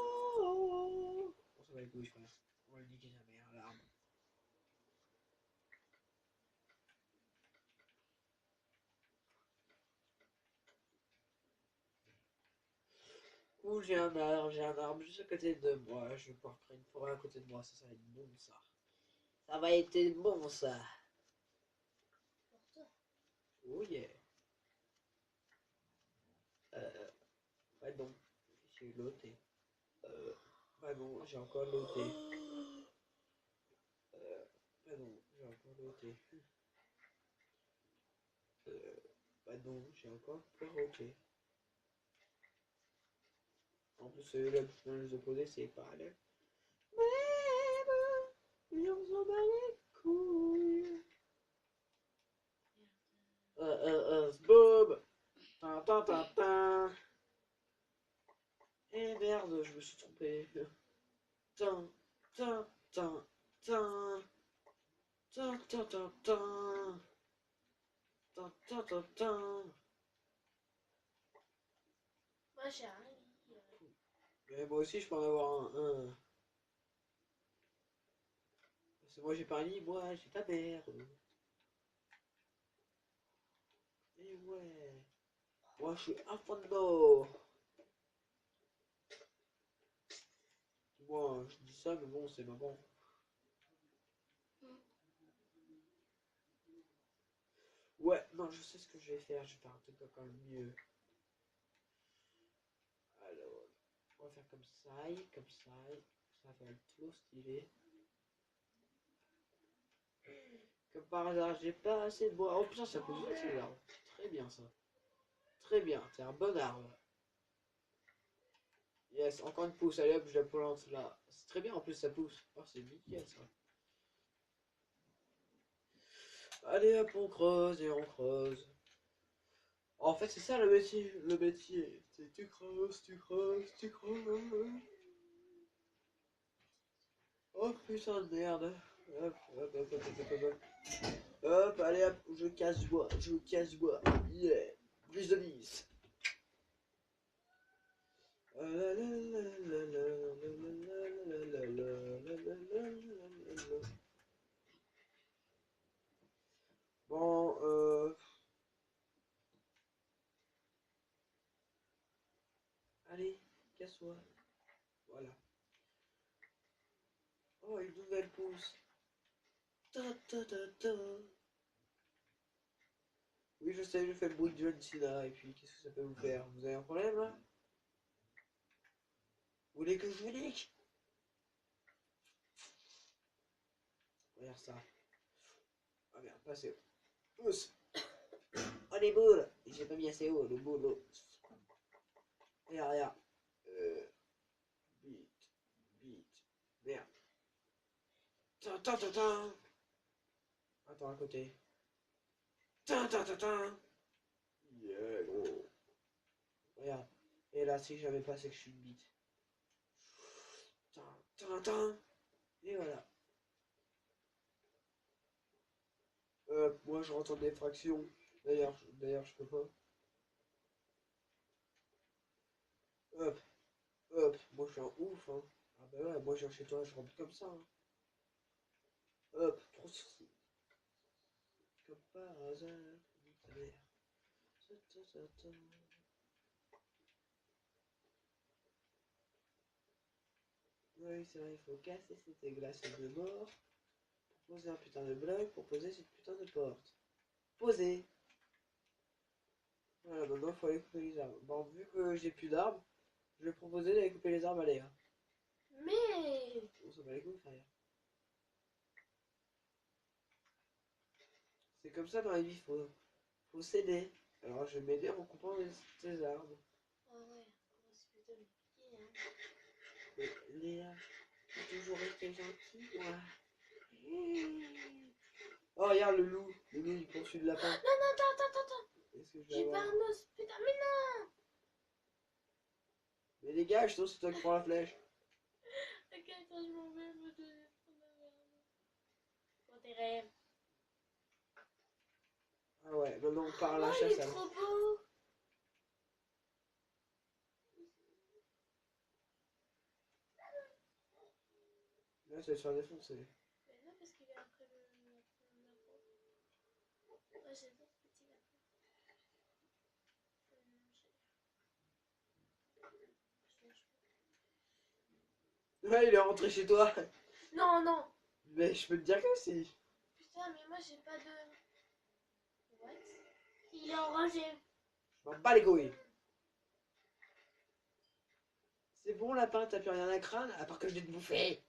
On s'en va les couilles, frère. On va le niquer sa mère, l'arme. Ouh, j'ai un arbre juste à côté de moi. Je vais pouvoir créer une forêt à côté de moi. Ça va être bon, ça. Ça va être bon, ça. Pour toi. Oh yeah. Bah non, j'ai loté. Bah non, j'ai encore loté. Bah non, j'ai encore loté. Bah non, j'ai encore perroqué. En plus, là, les opposés, c'est pas là. Mais on s'en bat les couilles. Bob. Tin, tin, tin, tin. Eh merde, je me suis trompé. Tin, tin, tin, tin. Tin, tin, tin, tin. Tin, tin, tin, tin. Moi j'ai un lit. Mais moi aussi, je peux en avoir un. Parce que moi, j'ai pas un lit, moi, j'ai ta mère. Et ouais. Moi, je suis un fondo. Moi, je dis ça, mais bon, c'est maman. Ouais, non, je sais ce que je vais faire. Je vais faire un truc encore mieux. Alors, on va faire comme ça, comme ça. Ça va faire trop stylé. Comme par hasard, j'ai pas assez de bois. Oh putain, ça pousse vite ces arbres. Très bien ça. Très bien, c'est un bon arbre. Yes, encore une pousse. Allez hop, je la plante là. C'est très bien en plus, ça pousse. Oh, c'est nickel ça. Allez hop, on creuse et on creuse. En fait, c'est ça le métier. Le métier, c'est tu creuses, tu creuses, tu creuses. Oh putain de merde. Hop, hop, hop, hop, hop, hop, hop. Hop, allez hop, je casse du bois, je casse du bois. Yeah, brise de vis. Bon, Allez, casse-toi. Voilà. Oh, une nouvelle pousse. Ta ta ta ta. Oui, je sais, je fais le bruit de John Cena. Et puis, qu'est-ce que ça peut vous faire? Vous avez un problème là? Vous voulez que je vous nique? Regarde ça. Ah merde, pas assez haut. Pousse. Oh les boules. J'ai pas mis assez haut, le boulot. Regarde, regarde. Bite. Bite. Merde. Ta ta ta ta. Attends, à côté. Ta ta ta ta. Yeah, gros. Regarde. Et là, si j'avais pas, c'est que je suis une bite. Ta ta ta. Et voilà. Moi, je rentre en effraction. D'ailleurs, je peux pas. Hop, hop. Moi, je suis un ouf, hein. Ah bah ouais, moi, je viens chez toi, je rentre comme ça, hein. Hop, trop stylé. Comme par hasard. Nique ta mère. Ta ta ta ta. Oui, c'est vrai, il faut casser cette glace de mort. Pour poser un putain de bloc, pour poser cette putain de porte. Poser. Voilà, maintenant, il faut aller couper les arbres. Bon, vu que j'ai plus d'arbres, je vais proposer d'aller couper les arbres à l'air. Mais On s'en bat les couilles, frère. C'est comme ça dans la vie, faut s'aider. Alors je vais m'aider en coupant tes arbres. ah ouais, comment c'est plutôt me piquer, hein. Mais Léa, faut toujours rester gentil, moi. Oh regarde le loup il poursuit le lapin. Non, non, attends. Est-ce que je vais J'ai pas avoir... un os, putain, mais non. Mais dégage, sinon c'est toi qui prends la flèche. Ok, attends, je m'en vais me donner trop de merde. Pour tes rêves. Ah ouais, maintenant on part à la Oh, il chasse est alors. trop beau. Là tu vas te faire défoncer. Mais non, parce qu'il est après le lapin. Moi, j'adore ce petit lapin. Je mange Ouais, il est rentré chez toi. pas. Non, non. Mais je peux te dire que si. Putain, mais moi, j'ai pas de... What? Il est enragé. Je m'en bats les couilles. C'est bon lapin, t'as plus rien à crâne, à part que je vais te bouffer.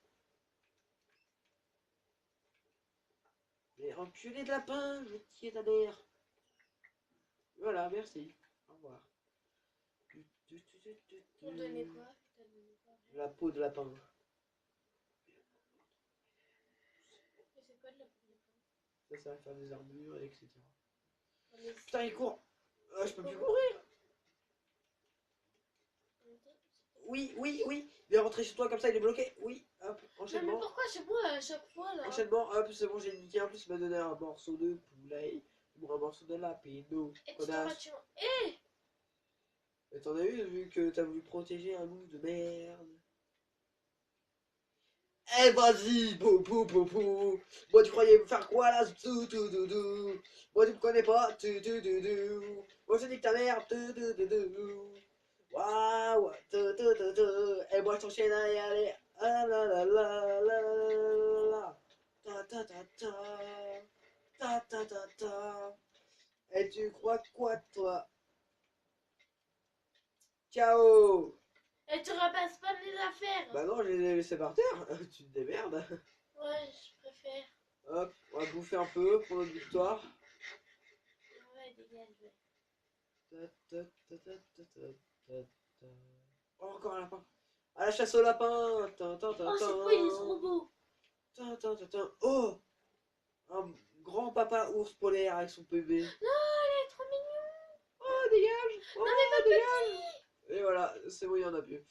Mais enculé de lapin, je vais te tirer ta mère. Voilà, merci. Au revoir. Pour donner quoi? T'as donné quoi? La peau de lapin. Mais c'est quoi de la peau de lapin? Ça sert à faire des armures, etc. Mais Putain, il court. Je peux plus courir. Oui, oui, oui. Il est rentré chez toi comme ça, il est bloqué. Oui, hop, Non, mais enchaînement. pourquoi chez moi à chaque fois là? Enchaînement, hop, c'est bon, j'ai niqué. En plus, il m'a donné un morceau de poulet ou un morceau de lapino. Et tu t'en vas Connasse. tuer. Eh! Mais t'en as vu que t'as voulu protéger un loup de merde. Eh vas-y, pou pou pou pou. Moi tu croyais me faire quoi là? Tout tout tout tout. Moi tu me connais pas? Tout tout tout tout. Moi je dis que ta mère. Tout tout tout tout. Waouh, tout tout tout tout. Et moi je t'enchaîne à y aller. Ah la la la la la la. Ta ta ta ta. Ta ta ta ta. Et tu crois quoi toi? Ciao. Et tu ramasses pas mes affaires! Bah non, je les ai laissés par terre. Tu te démerdes. Ouais, je préfère. Hop, on va bouffer un peu pour notre victoire. Ouais, dégage, ouais. Oh, encore un lapin. À la chasse au lapin. Oh, c'est quoi, il est trop beau! Oh, un grand papa ours polaire avec son bébé. Non, il est trop mignon! Oh, dégage. Non, Oh, mais pas dégage. petit! Et voilà, c'est bon, il y en a plus.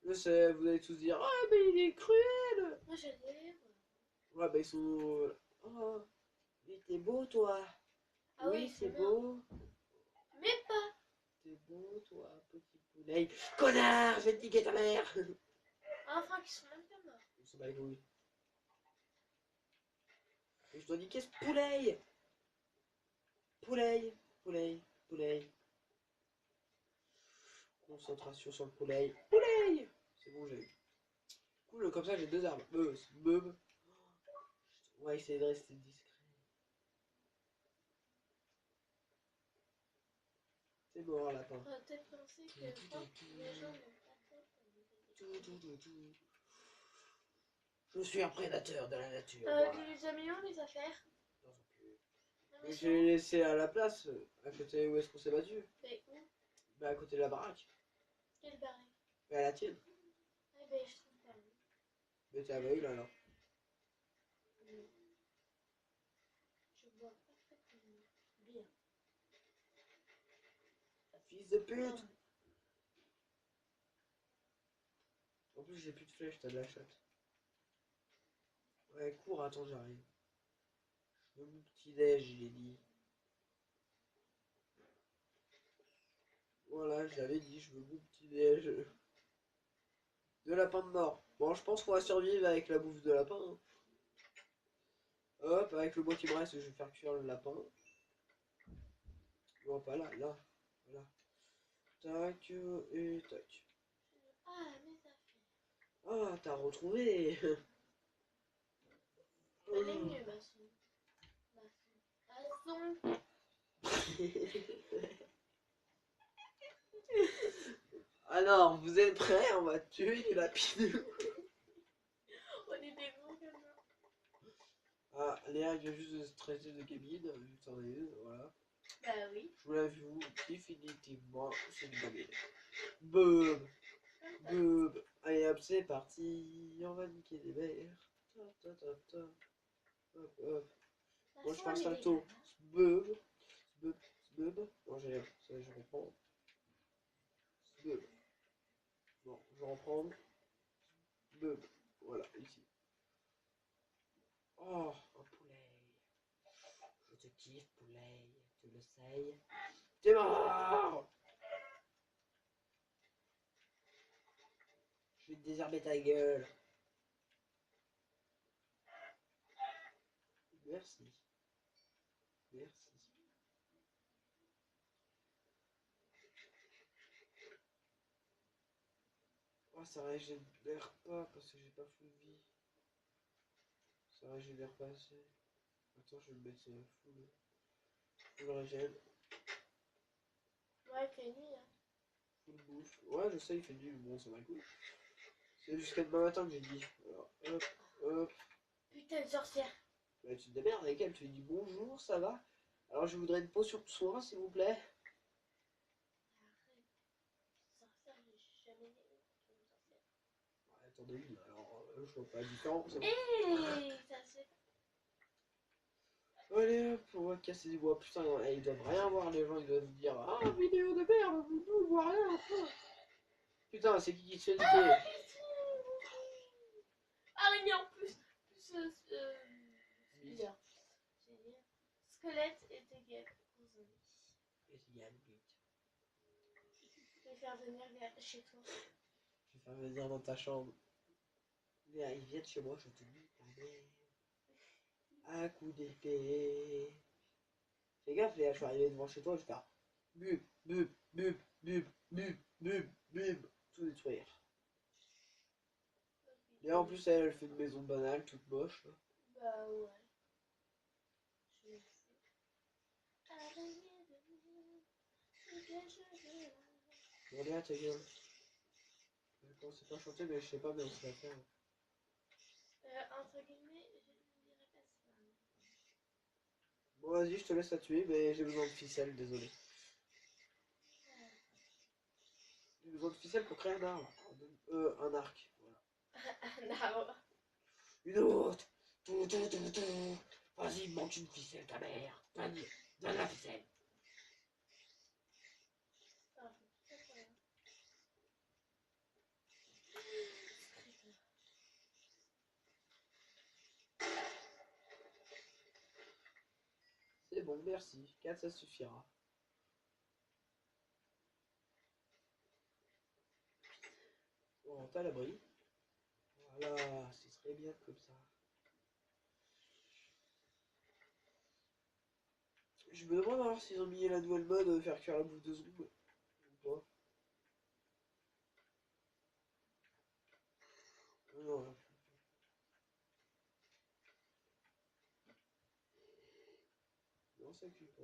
Je sais, vous allez tous dire, ah, mais il est cruel. Moi, j'allais. Ouais, bah ils sont... Oh, mais t'es beau, toi. Ah Oui, oui, c'est c'est mort. beau. Mais pas! T'es beau, toi, petit poulet. Connard, je vais te niquer ta mère. Enfin, qu'ils sont même pas morts. On s'en bat les couilles. Et je dois niquer ce poulet. Poulet, poulet, poulet. Concentration sur le poulet. Poulet. C'est bon, j'ai eu. Cool, comme ça j'ai 2 armes. On va essayer de rester discret. C'est mort, lapin. On va peut-être penser que les gens n'ont pas tort Je suis un prédateur de la nature. Tu les as mis où les affaires? Dans son cul. Mais j'ai laissé à la place, à côté où est-ce qu'on s'est battu? Mais où? Bah à côté de la baraque. Quelle baraque? Bah à la tienne. Ah ben je trouve pas. Mais t'es aveugle alors. Non. Je vois parfaitement bien. Fils de pute. En plus j'ai plus de flèches, t'as de la chatte. Ouais, cours, attends, j'arrive. Je veux mon petit déj, j'ai dit. Voilà, je l'avais dit, je veux mon petit déj. De lapin de mort. Bon, je pense qu'on va survivre avec la bouffe de lapin. Hein. Hop, avec le bois qui me reste, je vais faire cuire le lapin. Non, pas là, là. Voilà. Tac, et tac. Ah, mes affaires. Ah, t'as retrouvé. Elle est mieux, ma son. Alors, vous êtes prêts? On va tuer les lapines. On est des gros comme ça. Ah, Léa vient juste de se traiter de gamine. Juste en une, voilà. Bah oui. Je vous l'avoue, définitivement, c'est une gamine. Boum. Boum. Allez hop, c'est parti. On va niquer des mères. Ta, ta, ta, ta. Hop, hop. Moi je fais un salto. Boum. Boum. Boum. Non, j'ai rien. Ça, je reprends. Boum. Bon, je reprends. Boum. Voilà, ici. Oh, un poulet. Je te kiffe, poulet. Tu le sais. T'es mort. Je vais te désherber ta gueule. Merci. Merci. Oh, ça régénère pas parce que j'ai pas full vie. Ça régénère pas assez. Attends, je vais me mettre full régène. Ouais, il fait nuit, hein. Full bouffe. Ouais, je sais, il fait nuit, mais bon, ça va cool. C'est jusqu'à demain matin que j'ai dit. Alors, hop, hop. Putain de sorcière. Bah, tu te démerdes avec elle, tu lui dis bonjour, ça va? Alors, je voudrais une potion de soin, s'il vous plaît. Arrête. Sorcière, j'ai jamais dit une sorcière. Ouais, t'en as une, alors je vois pas la différence. Hein. Hé, ça se fait. Allez hop, on va casser des bois. Putain, ils doivent rien voir, les gens, ils doivent dire ah, vidéo de merde, nous on voit rien. Putain, c'est qui se fait niquer? Araignée en plus. Bizarre. Génial. Squelette et tes guêpes. Et il y a le but. Je vais faire venir chez toi. Je vais faire venir dans ta chambre. Mais ils viennent chez moi, je te dis ta mère. Un coup d'épée. Fais gaffe, Léa, je suis arrivé devant chez toi, je vais faire bub, bub, bub, bub, bub, bub, bub, tout détruire. Et en plus, elle fait une maison banale, toute moche. Là. Bah ouais. Je m'en fous. Araignée de merde. Bon, Léa, ta gueule. Je pensais pas chanter, mais je sais pas, mais on se la faire. Entre guillemets, je ne dirais pas ça. Bon, vas-y, je te laisse la tuer, mais j'ai besoin de ficelle, désolé. J'ai besoin de ficelle pour créer un arbre. Un arc, voilà. Un arbre. Une autre. Tout, tout, tout, tout. Vas-y, monte une ficelle, ta mère. Donne la ficelle. C'est bon, merci. 4, ça suffira. Bon, t'as l'abri. Voilà, ce serait bien comme ça. Je me demande alors s'ils ont mis la nouvelle mode faire cuire la bouffe de zombie. Ou pas. ça cuit pas.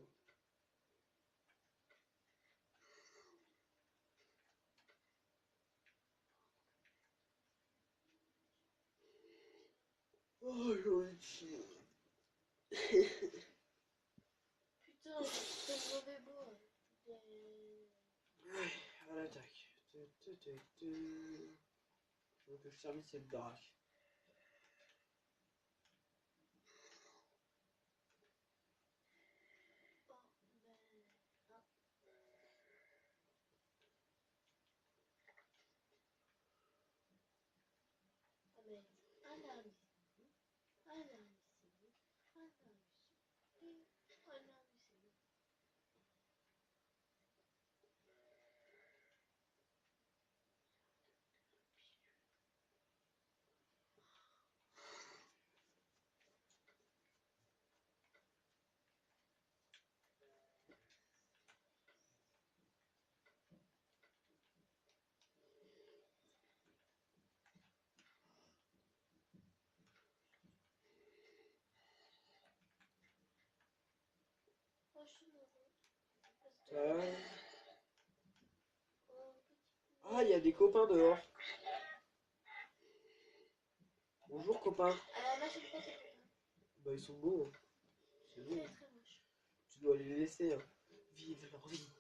Oh, j'en ai chier. Putain, c'est le mauvais bout. Ouais, à l'attaque. Faut que je termine cette baraque. Oh, ben... Ah. Ah, mais... Alarme ici. Alarme ici. Alarme ici. Alarme ici. Oh, je suis heureux. Parce que... Oh, petit poulet. Ah, il y a des copains dehors. Bonjour copains. Alors, moi, j'aime pas tes copains. Bah ils sont beaux. Hein. C'est bon. Très, très moche. Tu dois les laisser. Hein. Vive leur vie.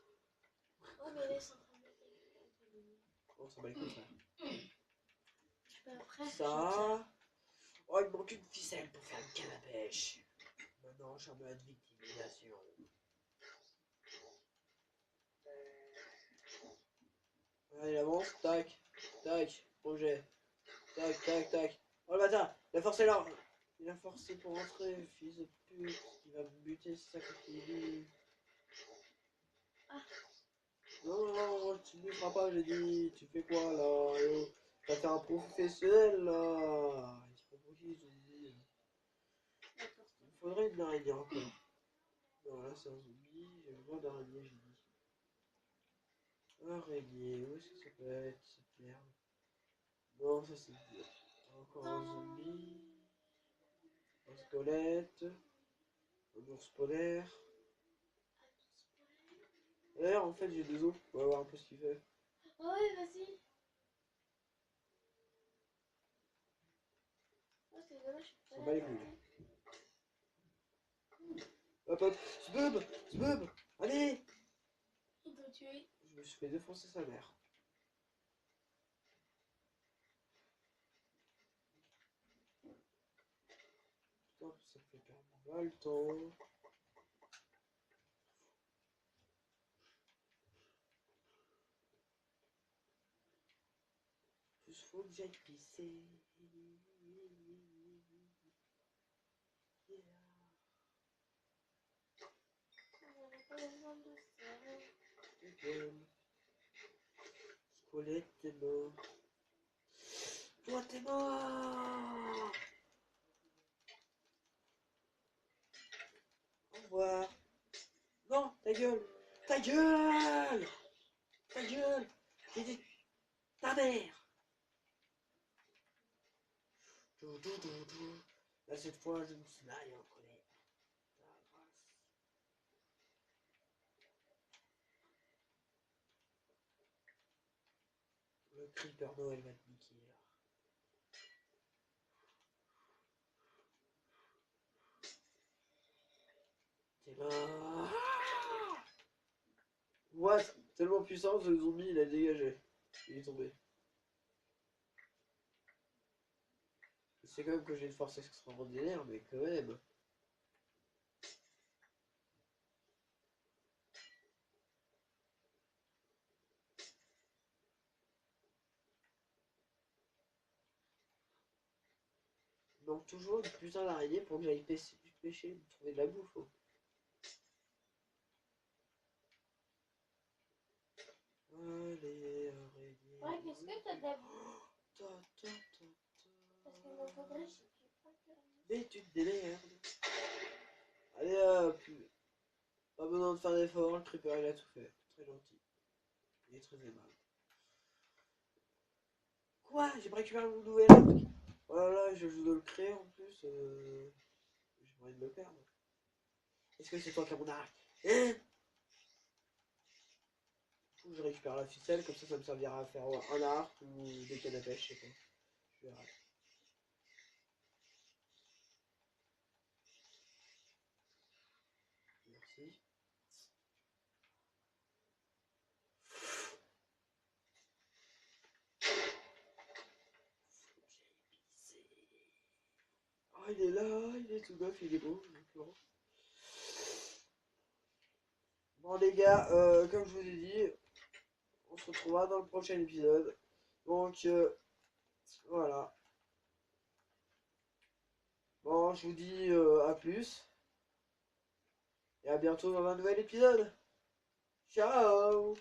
Oh, mais là, ils sont en train de mettre entre les mains. Oh, ça bat les couilles ça. Je suis pas prête. Ça. Oh, il me manque une ficelle pour faire une canne à pêche. Maintenant, je suis en mode victimisation. Allez, il avance. Tac. Tac. Projet. Tac, tac, tac. Oh le bâtard. Il a forcé là. Il a forcé pour rentrer. Fils de pute. Il va me buter si ça continue. Ah. Non, non, tu ne me feras pas, j'ai dit. Tu fais quoi là? T'as fait un professionnel là. Il se prend pour qui, j'ai dit. D'accord. Il me faudrait une araignée encore. Non, là c'est un zombie. J'ai besoin d'araignée, j'ai dit. Araignée, où est-ce que ça peut être cette merde? Non, ça c'est dur. Encore un zombie. Un squelette. Un ours polaire. D'ailleurs, en fait, j'ai deux os. On va voir un peu ce qu'il fait. Oh, oui, vas-y. Oh, c'est dommage. Ça s'en bat les couilles. Hop hop. Zbub. Zbub. Allez. Il t'a tué. Je me suis fait défoncer sa mère. Putain, ça me fait perdre mal le temps. Plus faut que j'aille pisser. Yeah. On n'avait pas besoin de ça. Squelette, t'es mort. Toi, t'es mort. Au revoir. Non, ta gueule. Ta gueule. Ta gueule. J'ai dit ta mère. Là, cette fois, je me suis marié en colère. Ta race. Le Creeper Noël va te niquer, là. T'es mort. What? Tellement puissant que le zombie il a dégagé. Il est tombé. C'est quand même que j'ai une force extraordinaire, mais quand même. Il manque toujours une putain d'araignée pour que j'aille pêcher, trouver de la bouffe. Oh. Allez, araignée. Ouais, qu'est-ce que t'as de la boue? Ta, ta, ta, ta. Parce qu'il m'en faudrait, j'ai pas de... Mais tu te démerdes. Allez hop. Pas besoin de faire d'effort, le creeper il a tout fait. Très gentil. Il est très aimable. Quoi? J'ai pas récupéré mon nouvel arc. Oh là là, je dois le créer en plus. J'ai pas envie de le perdre. Est-ce que c'est toi qui as mon arc? Hein? Je récupère la ficelle, comme ça me servira à faire un arc ou des cannes à pêche, je sais pas. Je verrai. Merci. Oh, il est là, il est tout neuf, il est beau. Bon, bon les gars, comme je vous ai dit, on se retrouvera dans le prochain épisode. Donc, voilà. Bon, je vous dis à plus. Et à bientôt dans un nouvel épisode. Ciao!